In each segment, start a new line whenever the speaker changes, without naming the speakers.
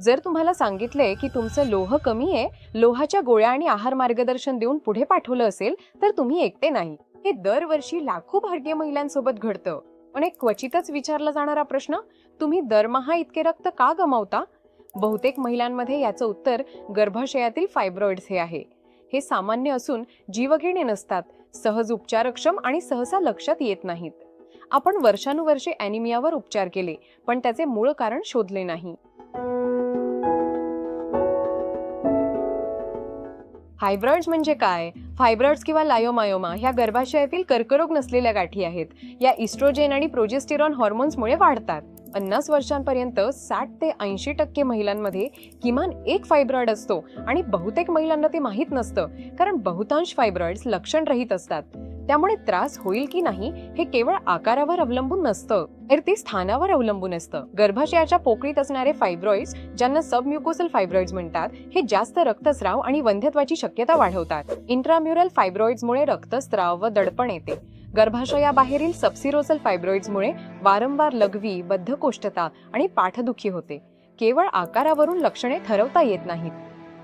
जर तुम्हाला सांगितले की तुमचं लोह कमी आहे, लोहाच्या गोळ्या आणि आहार मार्गदर्शन देऊन पुढे पाठवलं असेल, तर तुम्ही एकटे नाही. हे दरवर्षी लाखो भारतीय महिलांसोबत घडतं. पण एक क्वचितच विचारला जाणारा प्रश्न, तुम्ही दरमहा इतके रक्त का गमावता? बहुतेक महिलांमध्ये याचं उत्तर गर्भाशयातील फायब्रॉइड्स हे आहे. हे सामान्य असून जीवघेणे नसतात, सहज उपचारक्षम आणि सहसा लक्षात येत नाहीत. आपण वर्षानुवर्षे ॲनिमियावर उपचार केले, पण त्याचे मूळ कारण शोधले नाही. फायब्रॉइड्स म्हणजे काय? फायब्रॉइड्स किंवा लायोमायोमा ह्या गर्भाशयातील कर्करोग नसलेल्या गाठी आहेत. या इस्ट्रोजेन आणि प्रोजेस्टेरॉन हॉर्मोन्समुळे वाढतात. 50 वर्षांपर्यंत 60 ते 80% महिलांमध्ये किमान एक फायब्रॉइड असतो आणि बहुतेक महिलांना ते माहीत नसतं, कारण बहुतांश फायब्रॉइड्स लक्षणरहित असतात. त्यामुळे त्रास होईल की नाही हे केवळ आकारावर अवलंबून नसतं, तर ते स्थानावर अवलंबून असतं. गर्भाशयाच्या पोकळीत असणारे फायब्रॉइड्स, ज्यांना सबम्युकोसल फायब्रॉइड्स म्हणतात, हे जास्त रक्तस्राव आणि वंध्यत्वाची शक्यता वाढवतात. इंट्राम्युरल फायब्रॉइड्समुळे रक्तस्राव व दडपण येते. गर्भाशयाबाहेरील सबसिरोसल फायब्रॉइड्समुळे वारंवार लघवी, बद्धकोष्ठता आणि पाठदुखी होते. केवळ आकारावरून लक्षणे ठरवता येत नाहीत,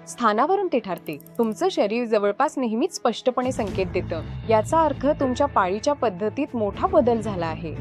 स्थानावरून ते ठरते. तुमचं शरीर जवळपास नेहमीच स्पष्टपणे संकेत देतं. याचा अर्थ तुमच्या पाळीच्या पद्धतीत मोठा बदल झाला आहे.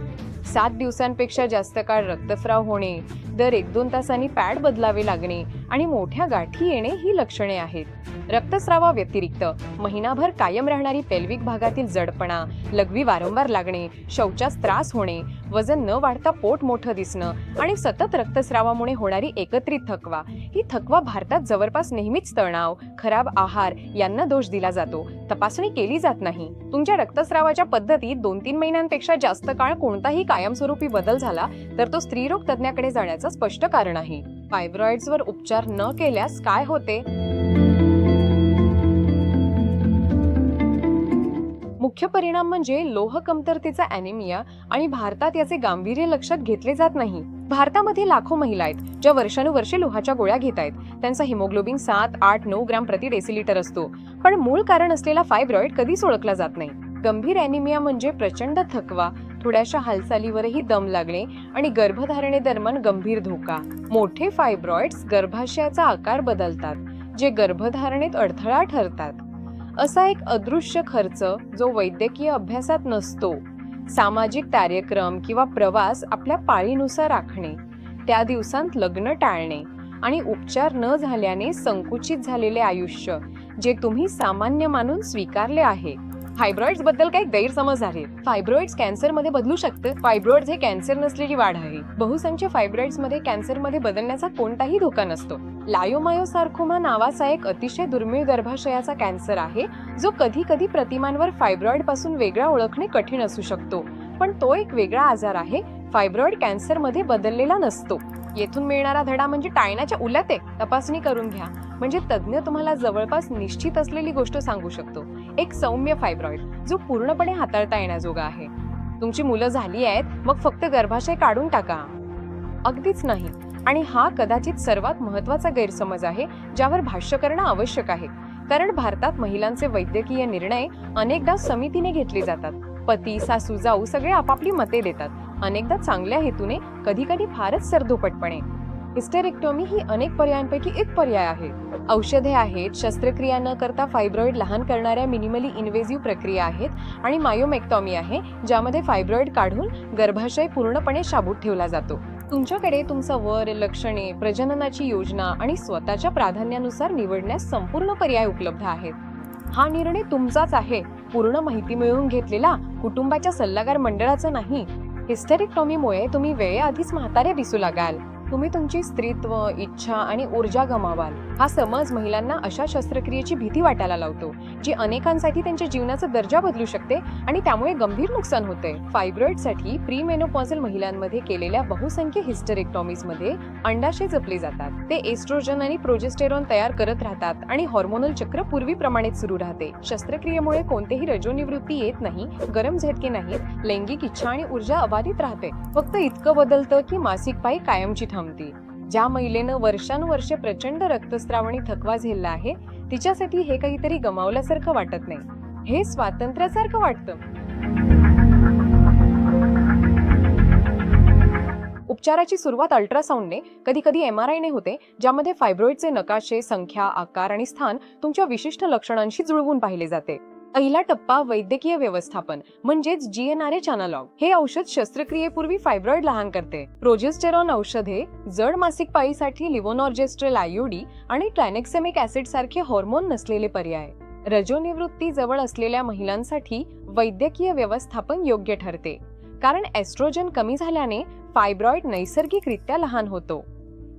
7 दिवसांपेक्षा जास्त काळ रक्तस्राव होणे, दर 1-2 तासांनी पॅड बदलावे लागणे आणि मोठ्या गाठी येणे ही लक्षणे आहेत. रक्तस्रावाव्यतिरिक्त महिनाभर कायम राहणारी पेल्विक भागातील जडपणा, लघवी वारंवार लागणे, शौचास त्रास होणे, वजन न वाढता पोट मोठं दिसणं आणि सतत रक्तस्रावामुळे होणारी एकत्रित थकवा, ही थकवा भारतात जवळपास नेहमीच तणाव, खराब आहार यांना दोष दिला जातो. तपासणी केली जात नाही. तुमच्या रक्तस्रावाच्या पद्धतीत 2-3 महिन्यांपेक्षा जास्त काळ कोणताही कायमस्वरूपी बदल झाला तर तो स्त्रीरोग तज्ञाकडे जाण्याचं स्पष्ट कारण आहे. फायब्रॉइड्सवर उपचार न केल्यास काय होते? मुख्य परिणाम म्हणजे लोह कमतरतेचा ॲनिमिया आणि भारतात याचे गांभीर्य लक्षात घेतले जात नाही. भारतामध्ये लाखो महिला आहेत ज्या वर्षानुवर्षे लोहाच्या गोळ्या घेत आहेत. त्यांचा हिमोग्लोबिन 7, 8, 9 ग्रॅम प्रति डेसिलिटर असतो, पण मूळ कारण असलेला फायब्रॉइड कधीच ओळखला जात नाही. गंभीर ॲनिमिया म्हणजे प्रचंड थकवा, थोड्याशा हालचालीवरही दम लागणे आणि गर्भधारणेदरम्यान गंभीर धोका. मोठे फायब्रॉइड्स गर्भाशयाचा आकार बदलतात, जे गर्भधारणेत अडथळा ठरतात. असा एक अदृश्य खर्च जो वैद्यकीय अभ्यासात नसतो. सामाजिक कार्यक्रम किंवा प्रवास आपल्या पाळीनुसार आखणे, त्या दिवसांत लग्न टाळणे आणि उपचार न झाल्याने संकुचित झालेले आयुष्य, जे तुम्ही सामान्य मानून स्वीकारले आहे. फायब्रॉइड्स बद्दल काही गैरसमज आहेत. फायब्रॉइड्स कॅन्सरमध्ये बदलू शकते. फायब्रॉइड्स हे कॅन्सर नसलेली वाढ आहे. बहुसंख्य फायब्रॉइड्समध्ये कॅन्सरमध्ये बदलण्याचा कोणताही धोका नसतो. लायोमायोसार्कोमा नावाचा एक अतिशय दुर्मिळ गर्भाशयाचा कॅन्सर आहे, जो कधी कधी प्रतिमांवर फायब्रॉइड पासून वेगळा ओळखणे कठीण असू शकतो. पण तो एक वेगळा आजार आहे. फायब्रॉइड कॅन्सरमध्ये बदललेला नसतो. येथून मिळणारा धडा म्हणजे टाळण्याच्या उलट आहे. तपासणी करून घ्या, म्हणजे तज्ञ तुम्हाला जवळपास निश्चित असलेली गोष्ट सांगू शकतो. एक सौम्य फायब्रॉइड जो पूर्णपणे हाताळता येण्याजोगा आहे. तुमची मुलं झाली आहेत, मग फक्त गर्भाशय काढून टाका? अगदीच नाही. आणि हा कदाचित सर्वात महत्त्वाचा गैरसमज आहे ज्यावर भाष्य करणं आवश्यक आहे. कारण भारतात महिलांचे वैद्यकीय निर्णय अनेकदा समितीने घेतले जातात. पती, सासू, जाऊ सगळे आपापली मते देतात, अनेकदा चांगल्या हेतूने, कधी कधी फारच सरधोपटपणे. हिस्टेरेक्टोमी ही अनेक पर्यायांपैकी एक पर्याय आहे. औषधे आहेत, शस्त्रक्रिया न करता फायब्रॉइड लहान करणाऱ्या मिनिमली इन्व्हेसिव्ह प्रक्रिया आहेत आणि मायोमेक्टॉमी आहे, ज्यामध्ये फायब्रॉइड काढून गर्भाशय पूर्णपणे शाबूत ठेवला जातो. तुमच्याकडे तुमचा वर, लक्षणे, प्रजननाची योजना आणि स्वतःच्या प्राधान्यानुसार निवडण्यास संपूर्ण पर्याय उपलब्ध आहेत. हा निर्णय तुमचाच आहे, पूर्ण माहिती मिळवून घेतलेला कुटुंबाच्या सल्लागार मंडळाचा नाही. हिस्टेरेक्टॉमीमुळे तुम्ही वेळेआधीच म्हातारे दिसू लागाल. तुम्ही तुमची स्त्रीत्व, इच्छा आणि ऊर्जा गमावाल. हा समज महिलांना अशा शस्त्रक्रियेची भीती वाटायला लावतो, जी अनेकांसाठी त्यांच्या जीवनाचा दर्जा बदलू शकते आणि त्यामुळे गंभीर नुकसान होते. फायब्रॉइडसाठी प्रीमेनोपॉझल महिलांमध्ये केलेल्या बहुसंख्य हिस्टेरेक्टॉमीजमध्ये अंडाशय जपले जातात. ते एस्ट्रोजन आणि प्रोजेस्टेरॉन तयार करत राहतात आणि हॉर्मोनल चक्र पूर्वीप्रमाणेच सुरू राहते. शस्त्रक्रियेमुळे कोणतेही रजोनिवृत्ती येत नाही, गरम झटके नाहीत, लैंगिक इच्छा आणि ऊर्जा अबाधित राहते. फक्त इतकं बदलतं की मासिक पाळी कायमची थांबते. ज्या महिलेनं वर्षानुवर्षे प्रचंड रक्तस्राव आणि थकवा झेलला आहे, तिच्यासाठी हे काहीतरी गमावल्यासारखं वाटत नाही, हे स्वातंत्र्यासारखं वाटतं. उपचाराची सुरुवात अल्ट्रासाऊंडने, कधी कधी MRI ने होते, ज्यामध्ये फायब्रॉइडचे नकाशे, संख्या, आकार आणि स्थान तुमच्या विशिष्ट लक्षणांशी जुळवून पाहिले जाते. पहिला टप्पा वैद्यकीय व्यवस्थापन म्हणजेच GnRH अॅनालॉग. हे औषध शस्त्रक्रियेपूर्वी फायब्रॉइड लहान करते. प्रोजेस्टेरॉन औषधे जड मासिक पाळीसाठी लिव्होनॉर्जेस्ट्रेल IUD आणि ट्रायनेक्सेमिक ऍसिड सारखे हॉर्मोन नसलेले पर्याय. रजोनिवृत्ती जवळ असलेल्या महिलांसाठी वैद्यकीय व्यवस्थापन योग्य ठरते, कारण एस्ट्रोजन कमी झाल्याने फायब्रॉइड नैसर्गिकरित्या लहान होतो.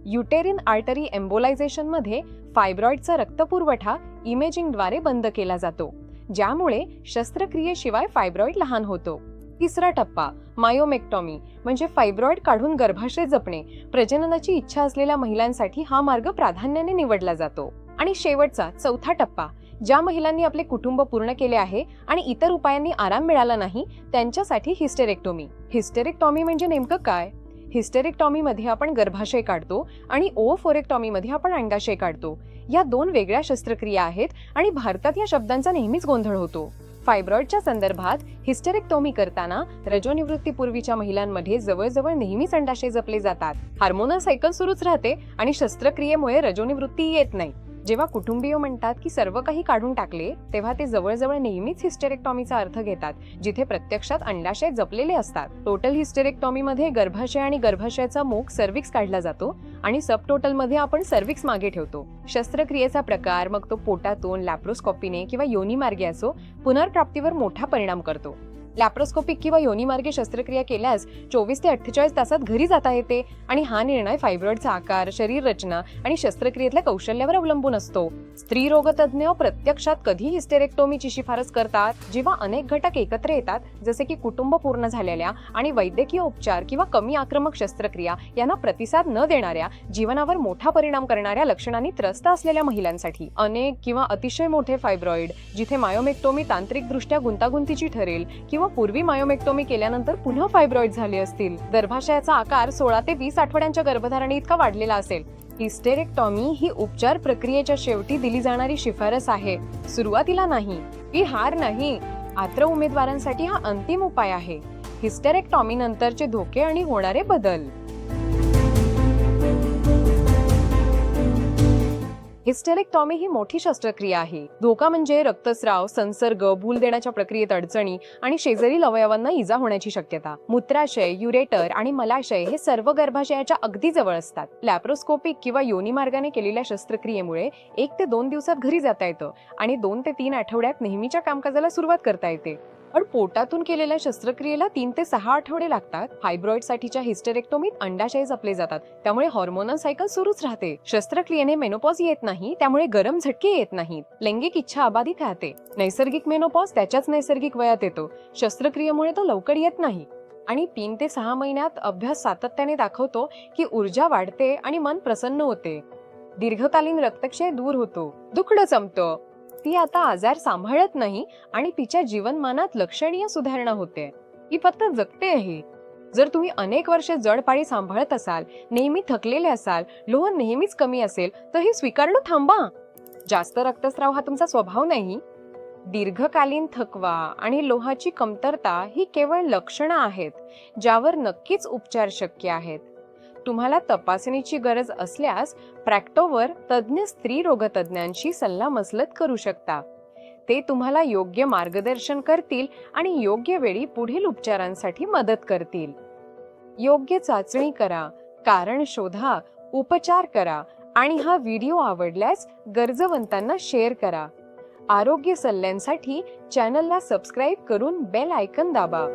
युटेरिन आर्टरी एम्बोलायझेशन मध्ये फायब्रॉइडचा रक्तपुरवठा इमेजिंगद्वारे बंद केला जातो, ज्यामुळे शस्त्रक्रियेशिवाय फायब्रॉइड लहान होतो. तिसरा टप्पा मायोमेक्टॉमी म्हणजे फायब्रॉइड काढून गर्भाशय जपणे. प्रजननाची इच्छा असलेल्या महिलांसाठी हा मार्ग प्राधान्याने निवडला जातो. आणि शेवटचा चौथा टप्पा, ज्या महिलांनी आपले कुटुंब पूर्ण केले आहे आणि इतर उपायांनी आराम मिळाला नाही, त्यांच्यासाठी हिस्टेरेक्टोमी. हिस्टेरेक्टॉमी म्हणजे नेमकं काय? हिस्टेरेक्टॉमी मध्ये आपण गर्भाशय काढतो आणि ओओफोरेक्टॉमी मध्ये आपण अंडाशय काढतो. या दोन वेगळ्या शस्त्रक्रिया आहेत आणि भारतात या शब्दांचा नेहमीच गोंधळ होतो. फायब्रॉइडच्या संदर्भात हिस्टेरेक्टॉमी करताना रजोनिवृत्तीपूर्वीच्या महिलांमध्ये जवळजवळ नेहमीच अंडाशय जपले जातात. हार्मोनल सायकल सुरूच राहते आणि शस्त्रक्रियेमुळे रजोनिवृत्ती येत नाही. जेव्हा कुटुंबीय म्हणतात की सर्व काही काढून टाकले, तेव्हा ते जवळजवळ नेहमीच हिस्टेरेक्टॉमीचा अर्थ घेतात, जिथे प्रत्यक्षात अंडाशय जपलेले असतात. टोटल हिस्टेरेक्टॉमीमध्ये गर्भाशय आणि गर्भाशयाचा मुख सर्व्हिक्स काढला जातो आणि सब टोटल मध्ये आपण सर्व्हिक्स मागे ठेवतो. शस्त्रक्रियेचा प्रकार, मग तो पोटातून, लॅप्रोस्कोपीने किंवा योनीमार्गे असो, पुनर्प्राप्तीवर मोठा परिणाम करतो. लॅप्रोस्कोपिक किंवा योनीमार्गे शस्त्रक्रिया केल्यास 24 ते 48 तासात घरी जाता येते आणि हा निर्णय फायब्रॉइडचा आकार, शरीर रचना आणि शस्त्रक्रियेतल्या कौशल्यावर अवलंबून असतो. स्त्री रोगतज्ञ प्रत्यक्षात कधी हिस्टेरेक्टोमीची शिफारस करतात? जेव्हा अनेक घटक एकत्र येतात, जसे की कुटुंब पूर्ण झालेल्या आणि वैद्यकीय उपचार किंवा कमी आक्रमक शस्त्रक्रिया यांना प्रतिसाद न देणाऱ्या, जीवनावर मोठा परिणाम करणाऱ्या लक्षणांनी त्रस्त असलेल्या महिलांसाठी. अनेक किंवा अतिशय मोठे फायब्रॉइड, जिथे मायोमेक्टोमी तांत्रिकदृष्ट्या गुंतागुंतीची ठरेल किंवा पूर्वी मायोमेक्टोमी केल्यानंतर पुन्हा फायब्रॉइड झाले असतील. गर्भाशयाचा आकार 16 ते 20 आठवड्यांच्या गर्भधारणे इतका वाढलेला असेल. हिस्टेरेक्टॉमी ही उपचार प्रक्रियेच्या शेवटी दिली जाणारी शिफारस आहे, सुरुवातीला नाही. ही हार नाही. आत्र उमेदवारांसाठी हा अंतिम उपाय आहे. हिस्टेरेक्टॉमी नंतरचे धोके आणि होणारे बदल. हिस्टेरेक्टॉमी ही मोठी शस्त्रक्रिया आहे. धोका म्हणजे रक्तस्राव, संसर्ग, भूल देण्याच्या प्रक्रियेत अडचणी आणि शेजारील अवयवांना इजा होण्याची शक्यता. मूत्राशय, युरेटर आणि मलाशय हे सर्व गर्भाशयाच्या अगदी जवळ असतात. लॅप्रोस्कोपिक किंवा योनी मार्गाने केलेल्या शस्त्रक्रियेमुळे 1 ते 2 दिवसात घरी जाता येतं आणि 2 ते 3 आठवड्यात नेहमीच्या कामकाजाला सुरुवात करता येते. पण पोटातून केलेल्या शस्त्रक्रियेला 3 ते 6 आठवडे लागतात. फायब्रॉइड साठीच्या हिस्टेरेक्टोमीत अंडाशय जपले जातात, त्यामुळे हॉर्मोनल सायकल सुरूच राहते. शस्त्रक्रियेने मेनोपॉज येत नाही, त्यामुळे गरम झटके येत नाहीत. लैंगिक इच्छा अबाधित राहते. नैसर्गिक मेनोपॉज त्याच्याच नैसर्गिक वयात येतो. शस्त्रक्रियेमुळे तो लवकर येत नाही. आणि 3 ते 6 महिन्यात अभ्यास सातत्याने दाखवतो की ऊर्जा वाढते आणि मन प्रसन्न होते. दीर्घकालीन रक्तक्षय दूर होतो. दुखणं संपतं. ती आता आजार सांभाळत नाही आणि तिच्या जीवनमानात लक्षणीय सुधारणा होते. ही फक्त जगते आहे. जर तुम्ही अनेक वर्षे जड पाळी सांभाळत असाल, नेहमी थकलेले असाल, लोह नेहमीच कमी असेल, तर हे स्वीकारणं थांबा. जास्त रक्तस्राव हा तुमचा स्वभाव नाही. दीर्घकालीन थकवा आणि लोहाची कमतरता ही केवळ लक्षणं आहेत, ज्यावर नक्कीच उपचार शक्य आहेत. तुम्हाला तपासणीची गरज असल्यास प्रॅक्टोवर तज्ञ स्त्री रोगतज्ञांशी सल्लामसलत करू शकता. ते तुम्हाला योग्य मार्गदर्शन करतील आणि योग्य वेळी पुढील उपचारांसाठी मदत करतील. योग्य चाचणी करा, कारण शोधा, उपचार करा आणि हा व्हिडिओ आवडल्यास गरजवंतांना शेअर करा. आरोग्य सल्ल्यांसाठी चॅनलला सबस्क्राईब करून बेल आयकॉन दाबा.